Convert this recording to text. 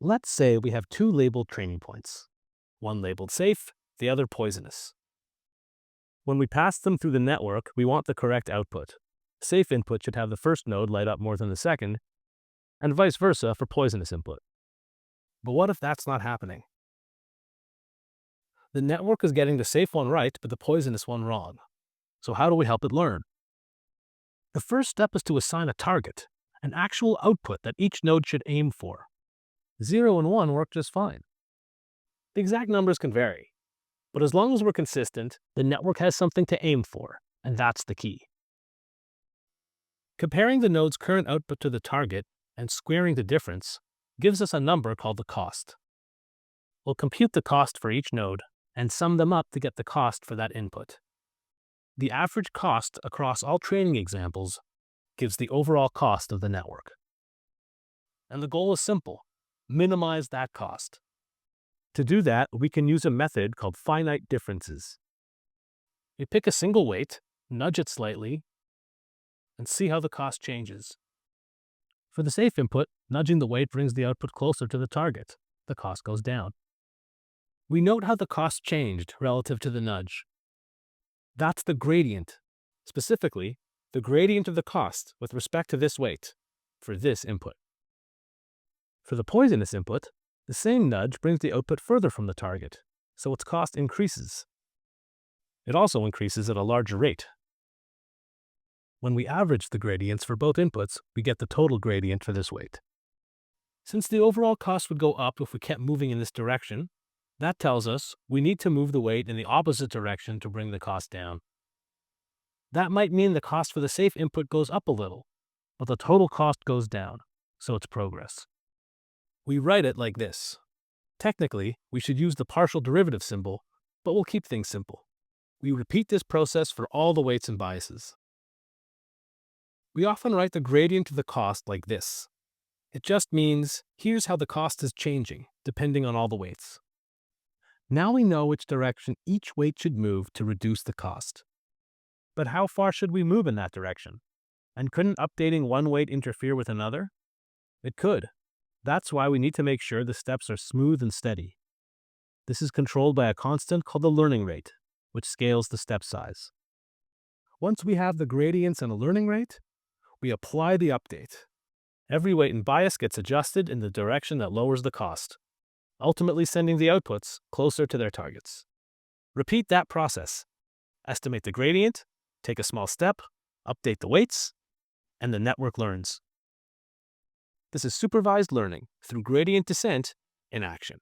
Let's say we have two labeled training points, one labeled safe, the other poisonous. When we pass them through the network, we want the correct output. Safe input should have the first node light up more than the second, and vice versa for poisonous input. But what if that's not happening? The network is getting the safe one right, but the poisonous one wrong. So how do we help it learn? The first step is to assign a target, an actual output that each node should aim for. 0 and 1 work just fine. The exact numbers can vary, but as long as we're consistent, the network has something to aim for, and that's the key. Comparing the node's current output to the target and squaring the difference gives us a number called the cost. We'll compute the cost for each node and sum them up to get the cost for that input. The average cost across all training examples gives the overall cost of the network. And the goal is simple: minimize that cost. To do that, we can use a method called finite differences. We pick a single weight, nudge it slightly, and see how the cost changes. For the safe input, nudging the weight brings the output closer to the target. The cost goes down. We note how the cost changed relative to the nudge. That's the gradient, specifically, the gradient of the cost with respect to this weight for this input. For the poisonous input, the same nudge brings the output further from the target, so its cost increases. It also increases at a larger rate. When we average the gradients for both inputs, we get the total gradient for this weight. Since the overall cost would go up if we kept moving in this direction, that tells us we need to move the weight in the opposite direction to bring the cost down. That might mean the cost for the safe input goes up a little, but the total cost goes down, so it's progress. We write it like this. Technically, we should use the partial derivative symbol, but we'll keep things simple. We repeat this process for all the weights and biases. We often write the gradient of the cost like this. It just means, here's how the cost is changing, depending on all the weights. Now we know which direction each weight should move to reduce the cost. But how far should we move in that direction? And couldn't updating one weight interfere with another? It could. That's why we need to make sure the steps are smooth and steady. This is controlled by a constant called the learning rate, which scales the step size. Once we have the gradients and a learning rate, we apply the update. Every weight and bias gets adjusted in the direction that lowers the cost, ultimately sending the outputs closer to their targets. Repeat that process. Estimate the gradient, take a small step, update the weights, and the network learns. This is supervised learning through gradient descent in action.